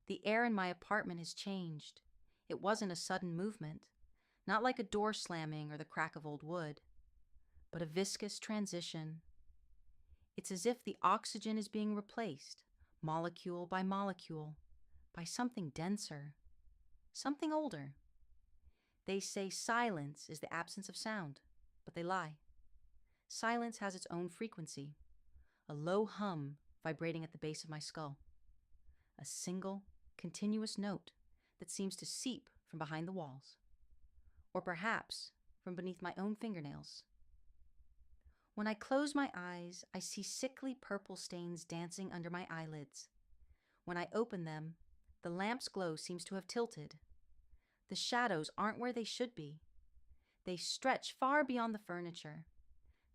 The air in my apartment has changed. It wasn't a sudden movement, not like a door slamming or the crack of old wood, but a viscous transition. It's as if the oxygen is being replaced, molecule by molecule, by something denser, something older. They say silence is the absence of sound, but they lie. Silence has its own frequency, a low hum vibrating at the base of my skull. A single, continuous note that seems to seep from behind the walls, or perhaps from beneath my own fingernails. When I close my eyes, I see sickly purple stains dancing under my eyelids. When I open them, the lamp's glow seems to have tilted. The shadows aren't where they should be. They stretch far beyond the furniture,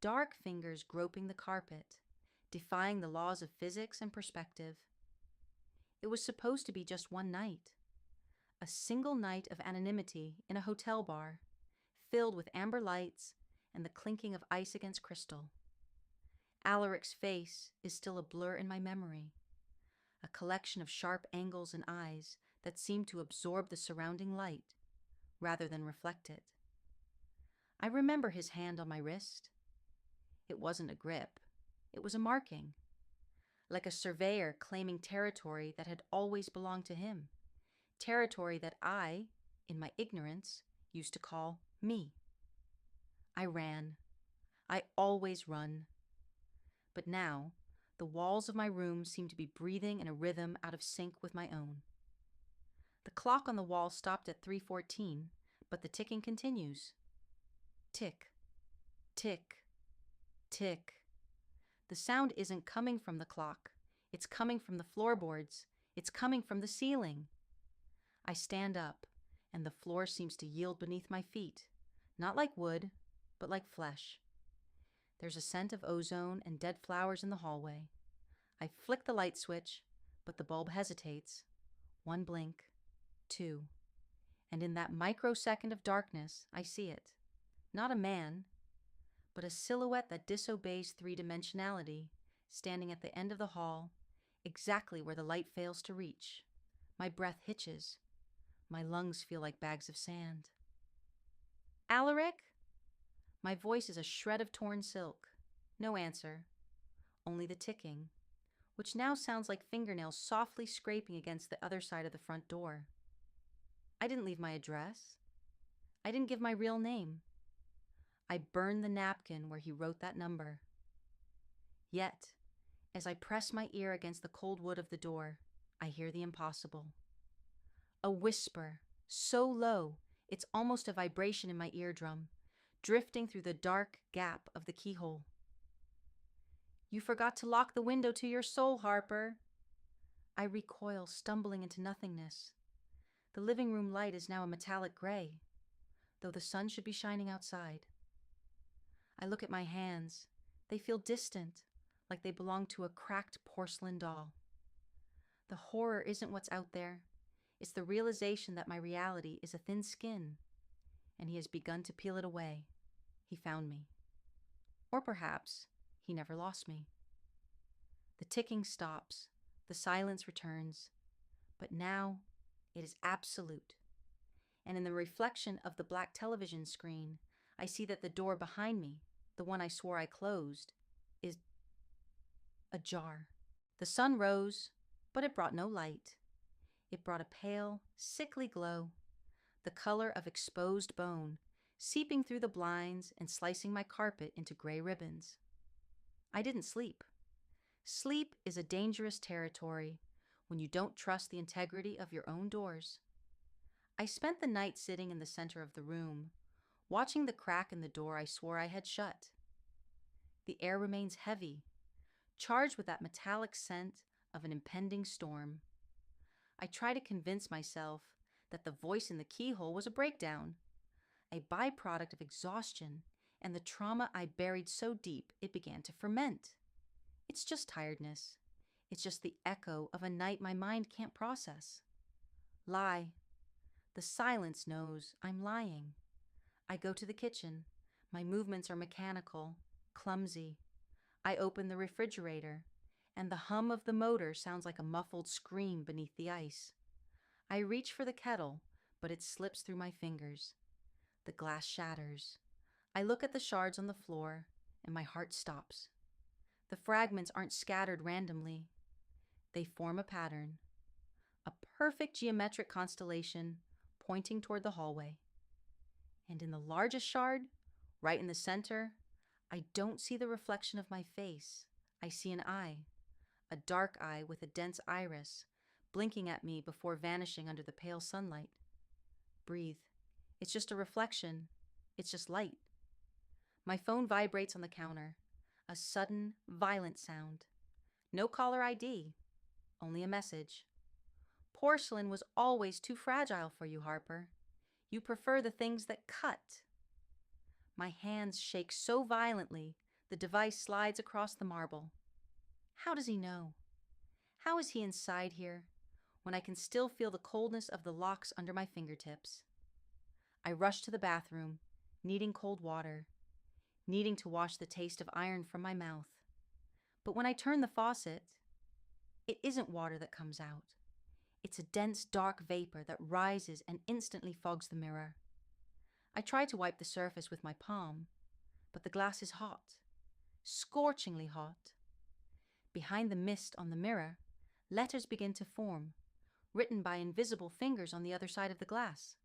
dark fingers groping the carpet, defying the laws of physics and perspective. It was supposed to be just one night, a single night of anonymity in a hotel bar, filled with amber lights and the clinking of ice against crystal. Alaric's face is still a blur in my memory, a collection of sharp angles and eyes that seem to absorb the surrounding light rather than reflect it. I remember his hand on my wrist. It wasn't a grip, it was a marking, like a surveyor claiming territory that had always belonged to him, territory that I, in my ignorance, used to call me. I ran. I always run. But now, the walls of my room seem to be breathing in a rhythm out of sync with my own. The clock on the wall stopped at 3:14, but the ticking continues. Tick, tick, tick. The sound isn't coming from the clock. It's coming from the floorboards. It's coming from the ceiling. I stand up, and the floor seems to yield beneath my feet, not like wood, but like flesh. There's a scent of ozone and dead flowers in the hallway. I flick the light switch, but the bulb hesitates. One blink, two. And in that microsecond of darkness, I see it. Not a man, but a silhouette that disobeys three-dimensionality, standing at the end of the hall, exactly where the light fails to reach. My breath hitches. My lungs feel like bags of sand. Alaric? My voice is a shred of torn silk. No answer. Only the ticking, which now sounds like fingernails softly scraping against the other side of the front door. I didn't leave my address. I didn't give my real name. I burned the napkin where he wrote that number. Yet, as I press my ear against the cold wood of the door, I hear the impossible. A whisper, so low, it's almost a vibration in my eardrum, drifting through the dark gap of the keyhole. You forgot to lock the window to your soul, Harper. I recoil, stumbling into nothingness. The living room light is now a metallic gray, though the sun should be shining outside. I look at my hands. They feel distant, like they belong to a cracked porcelain doll. The horror isn't what's out there. It's the realization that my reality is a thin skin, and he has begun to peel it away. He found me. Or perhaps he never lost me. The ticking stops. The silence returns. But now it is absolute. And in the reflection of the black television screen, I see that the door behind me, the one I swore I closed, is ajar. The sun rose, but it brought no light. It brought a pale, sickly glow, the color of exposed bone, seeping through the blinds and slicing my carpet into gray ribbons. I didn't sleep. Sleep is a dangerous territory when you don't trust the integrity of your own doors. I spent the night sitting in the center of the room, watching the crack in the door I swore I had shut. The air remains heavy, charged with that metallic scent of an impending storm. I try to convince myself that the voice in the keyhole was a breakdown, a byproduct of exhaustion and the trauma I buried so deep it began to ferment. It's just tiredness. It's just the echo of a night my mind can't process. Lie. The silence knows I'm lying. I go to the kitchen. My movements are mechanical, clumsy. I open the refrigerator. and the hum of the motor sounds like a muffled scream beneath the ice. I reach for the kettle, but it slips through my fingers. The glass shatters. I look at the shards on the floor, and my heart stops. The fragments aren't scattered randomly. They form a pattern, a perfect geometric constellation pointing toward the hallway. And in the largest shard, right in the center, I don't see the reflection of my face. I see an eye, a dark eye with a dense iris, blinking at me before vanishing under the pale sunlight. Breathe. It's just a reflection. It's just light. My phone vibrates on the counter. A sudden, violent sound. No caller ID, only a message. Porcelain was always too fragile for you, Harper. You prefer the things that cut. My hands shake so violently, the device slides across the marble. How does he know? How is he inside here, when I can still feel the coldness of the locks under my fingertips? I rush to the bathroom, needing cold water, needing to wash the taste of iron from my mouth. But when I turn the faucet, it isn't water that comes out. It's a dense, dark vapor that rises and instantly fogs the mirror. I try to wipe the surface with my palm, but the glass is hot, scorchingly hot. Behind the mist on the mirror, letters begin to form, written by invisible fingers on the other side of the glass.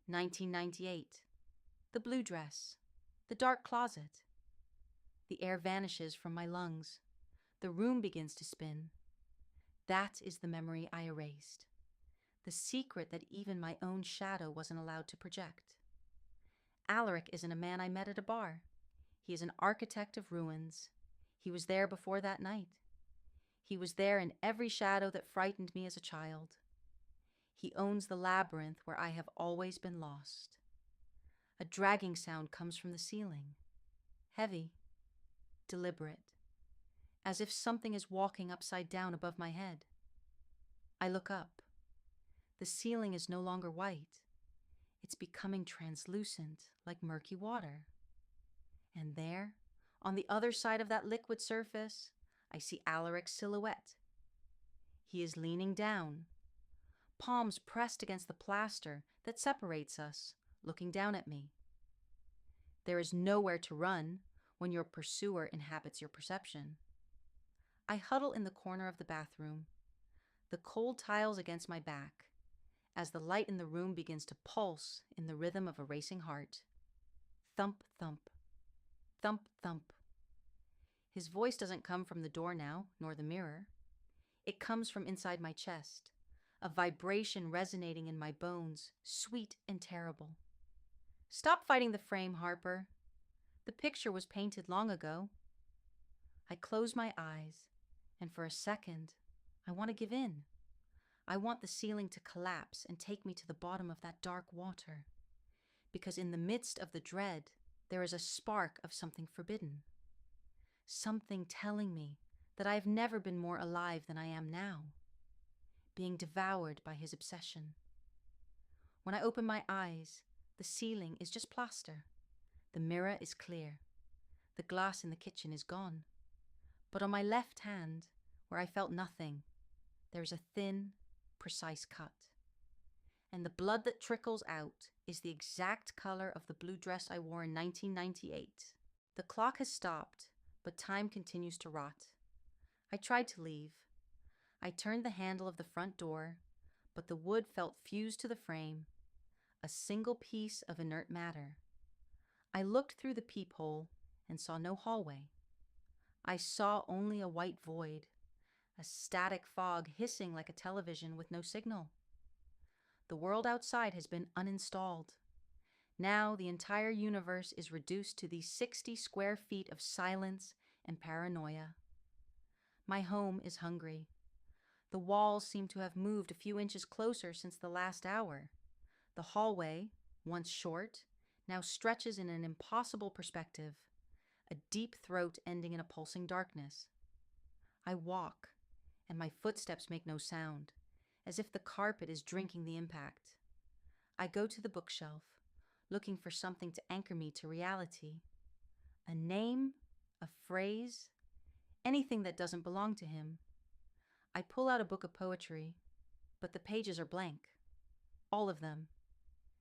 1998. The blue dress. The dark closet. The air vanishes from my lungs. The room begins to spin. That is the memory I erased. The secret that even my own shadow wasn't allowed to project. Alaric isn't a man I met at a bar. He is an architect of ruins. He was there before that night. He was there in every shadow that frightened me as a child. He owns the labyrinth where I have always been lost. A dragging sound comes from the ceiling. Heavy, deliberate, as if something is walking upside down above my head. I look up. The ceiling is no longer white. It's becoming translucent, like murky water. And there, on the other side of that liquid surface, I see Alaric's silhouette. He is leaning down, palms pressed against the plaster that separates us, looking down at me. There is nowhere to run when your pursuer inhabits your perception. I huddle in the corner of the bathroom, the cold tiles against my back, as the light in the room begins to pulse in the rhythm of a racing heart. Thump, thump, thump, thump. His voice doesn't come from the door now, nor the mirror. It comes from inside my chest, a vibration resonating in my bones, sweet and terrible. Stop fighting the frame, Harper. The picture was painted long ago. I close my eyes, and for a second, I want to give in. I want the ceiling to collapse and take me to the bottom of that dark water, because in the midst of the dread, there is a spark of something forbidden. Something telling me that I have never been more alive than I am now, being devoured by his obsession. When I open my eyes, the ceiling is just plaster. The mirror is clear. The glass in the kitchen is gone. But on my left hand, where I felt nothing, there is a thin, precise cut. And the blood that trickles out is the exact color of the blue dress I wore in 1998. The clock has stopped, but time continues to rot. I tried to leave. I turned the handle of the front door, but the wood felt fused to the frame, a single piece of inert matter. I looked through the peephole and saw no hallway. I saw only a white void, a static fog hissing like a television with no signal. The world outside has been uninstalled. Now the entire universe is reduced to these 60 square feet of silence and paranoia. My home is hungry. The walls seem to have moved a few inches closer since the last hour. The hallway, once short, now stretches in an impossible perspective, a deep throat ending in a pulsing darkness. I walk, and my footsteps make no sound, as if the carpet is drinking the impact. I go to the bookshelf, looking for something to anchor me to reality. A name, a phrase, anything that doesn't belong to him. I pull out a book of poetry, but the pages are blank. All of them,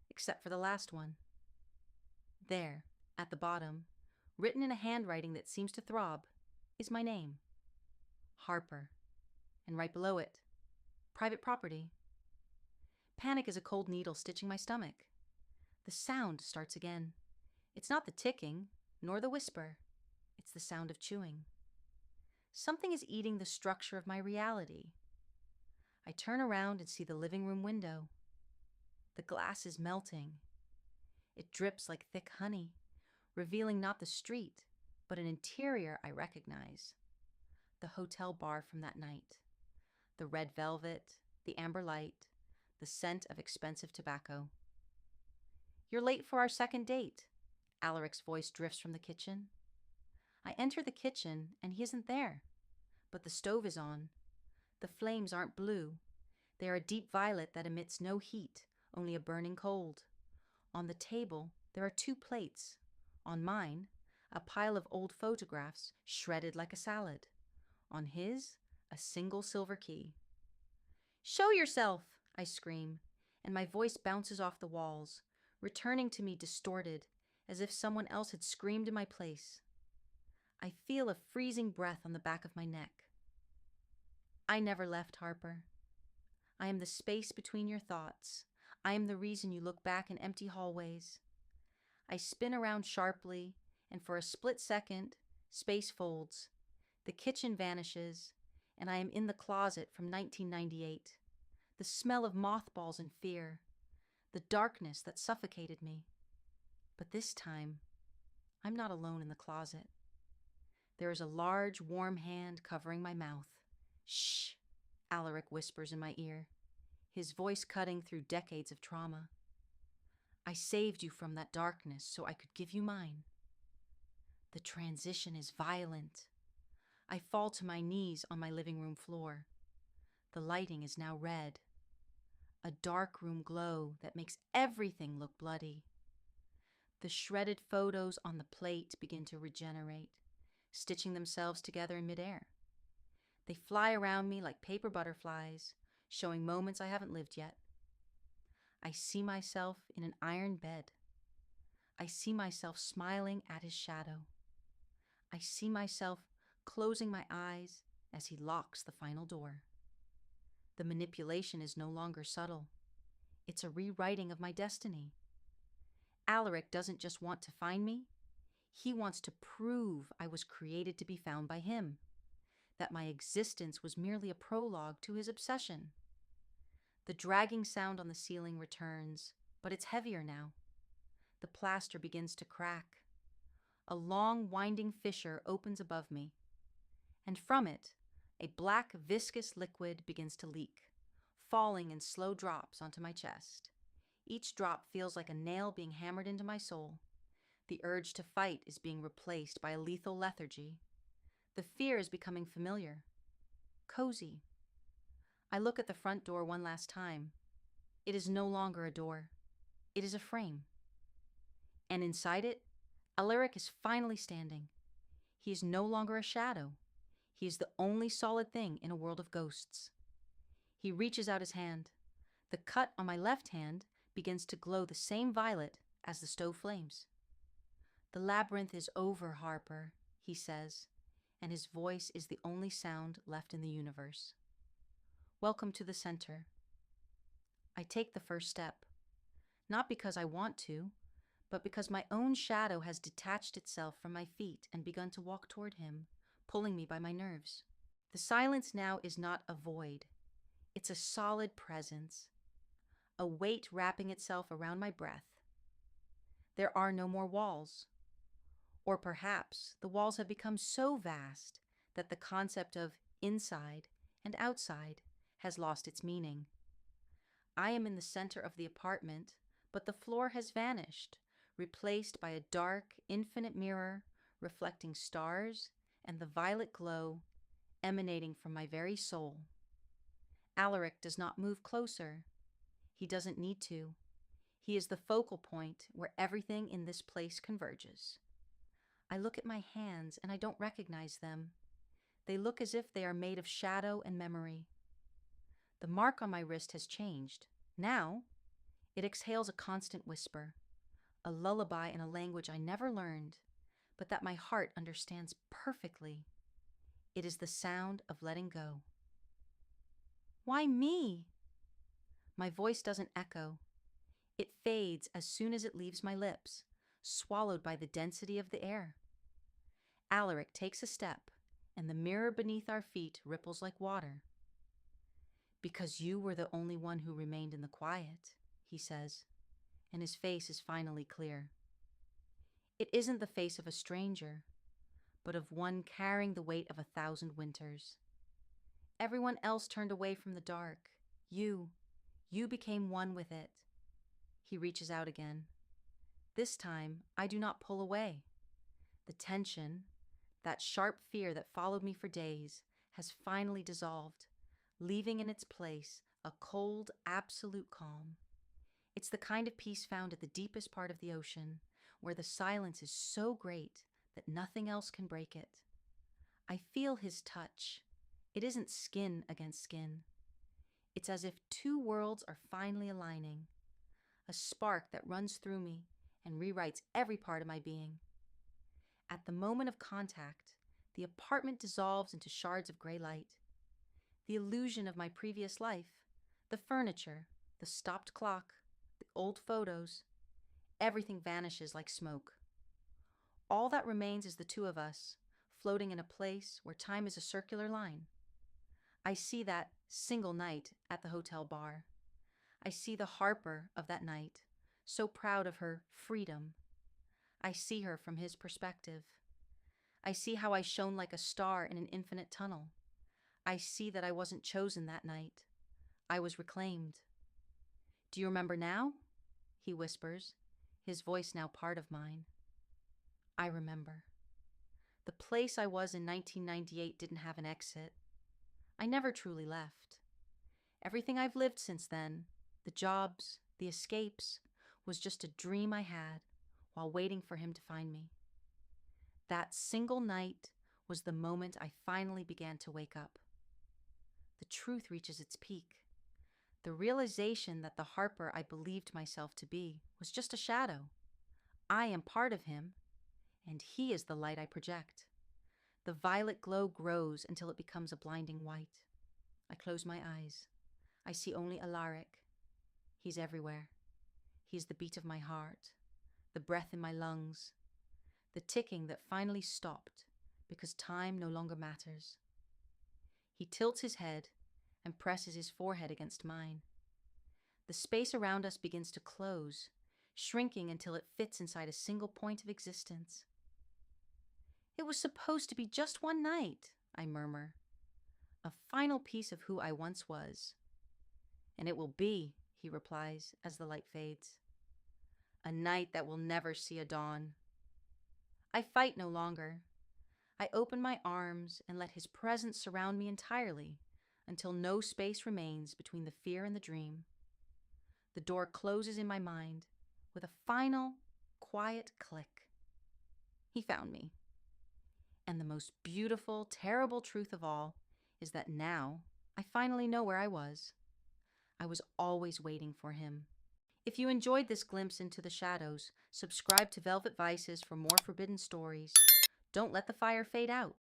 except for the last one. There, at the bottom, written in a handwriting that seems to throb, is my name, Harper, and right below it, private property. Panic is a cold needle stitching my stomach. The sound starts again. It's not the ticking, nor the whisper. It's the sound of chewing. Something is eating the structure of my reality. I turn around and see the living room window. The glass is melting. It drips like thick honey, revealing not the street, but an interior I recognize. The hotel bar from that night. The red velvet, the amber light, the scent of expensive tobacco. "You're late for our second date," Alaric's voice drifts from the kitchen. I enter the kitchen, and he isn't there. But the stove is on. The flames aren't blue. They are a deep violet that emits no heat, only a burning cold. On the table, there are 2 plates. On mine, a pile of old photographs shredded like a salad. On his, a single silver key. "Show yourself!" I scream, and my voice bounces off the walls, returning to me distorted, as if someone else had screamed in my place. I feel a freezing breath on the back of my neck. I never left, Harper. I am the space between your thoughts. I am the reason you look back in empty hallways. I spin around sharply, and for a split second, space folds. The kitchen vanishes, and I am in the closet from 1998. The smell of mothballs and fear. The darkness that suffocated me. But this time, I'm not alone in the closet. There is a large, warm hand covering my mouth. "Shh," Alaric whispers in my ear, his voice cutting through decades of trauma. "I saved you from that darkness so I could give you mine." The transition is violent. I fall to my knees on my living room floor. The lighting is now red. A dark room glow that makes everything look bloody. The shredded photos on the plate begin to regenerate, stitching themselves together in midair. They fly around me like paper butterflies, showing moments I haven't lived yet. I see myself in an iron bed. I see myself smiling at his shadow. I see myself closing my eyes as he locks the final door. The manipulation is no longer subtle. It's a rewriting of my destiny. Alaric doesn't just want to find me. He wants to prove I was created to be found by him, that my existence was merely a prologue to his obsession. The dragging sound on the ceiling returns, but it's heavier now. The plaster begins to crack. A long, winding fissure opens above me, and from it, a black, viscous liquid begins to leak, falling in slow drops onto my chest. Each drop feels like a nail being hammered into my soul. The urge to fight is being replaced by a lethal lethargy. The fear is becoming familiar, cozy. I look at the front door one last time. It is no longer a door. It is a frame. And inside it, Alaric is finally standing. He is no longer a shadow. He is the only solid thing in a world of ghosts. He reaches out his hand. The cut on my left hand begins to glow the same violet as the stove flames. "The labyrinth is over, Harper," he says, and his voice is the only sound left in the universe. "Welcome to the center." I take the first step, not because I want to, but because my own shadow has detached itself from my feet and begun to walk toward him, pulling me by my nerves. The silence now is not a void. It's a solid presence, a weight wrapping itself around my breath. There are no more walls. Or perhaps the walls have become so vast that the concept of inside and outside has lost its meaning. I am in the center of the apartment, but the floor has vanished, replaced by a dark, infinite mirror reflecting stars and the violet glow emanating from my very soul. Alaric does not move closer. He doesn't need to. He is the focal point where everything in this place converges. I look at my hands and I don't recognize them. They look as if they are made of shadow and memory. The mark on my wrist has changed. Now, it exhales a constant whisper, a lullaby in a language I never learned, but that my heart understands perfectly. It is the sound of letting go. Why me? My voice doesn't echo. It fades as soon as it leaves my lips, swallowed by the density of the air. Alaric takes a step, and the mirror beneath our feet ripples like water. Because you were the only one who remained in the quiet, he says, and his face is finally clear. It isn't the face of a stranger, but of one carrying the weight of 1,000 winters. Everyone else turned away from the dark. You became one with it. He reaches out again. This time, I do not pull away. The tension, that sharp fear that followed me for days, has finally dissolved, leaving in its place a cold, absolute calm. It's the kind of peace found at the deepest part of the ocean, where the silence is so great that nothing else can break it. I feel his touch. It isn't skin against skin. It's as if two worlds are finally aligning, a spark that runs through me and rewrites every part of my being. At the moment of contact, the apartment dissolves into shards of gray light. The illusion of my previous life, the furniture, the stopped clock, the old photos, everything vanishes like smoke. All that remains is the two of us, floating in a place where time is a circular line. I see that single night at the hotel bar. I see the Harper of that night, so proud of her freedom. I see her from his perspective. I see how I shone like a star in an infinite tunnel. I see that I wasn't chosen that night. I was reclaimed. Do you remember now? He whispers, his voice now part of mine. I remember. The place I was in 1998 didn't have an exit. I never truly left. Everything I've lived since then, the jobs, the escapes, was just a dream I had while waiting for him to find me. That single night was the moment I finally began to wake up. The truth reaches its peak. The realization that the Harper I believed myself to be was just a shadow. I am part of him, and he is the light I project. The violet glow grows until it becomes a blinding white. I close my eyes. I see only Alaric. He's everywhere. He's the beat of my heart, the breath in my lungs, the ticking that finally stopped because time no longer matters. He tilts his head and presses his forehead against mine. The space around us begins to close, shrinking until it fits inside a single point of existence. It was supposed to be just one night, I murmur, a final piece of who I once was. And it will be, he replies as the light fades. A night that will never see a dawn. I fight no longer. I open my arms and let his presence surround me entirely until no space remains between the fear and the dream. The door closes in my mind with a final, quiet click. He found me. And the most beautiful, terrible truth of all is that now I finally know where I was. I was always waiting for him. If you enjoyed this glimpse into the shadows, subscribe to Velvet Vices for more forbidden stories. Don't let the fire fade out.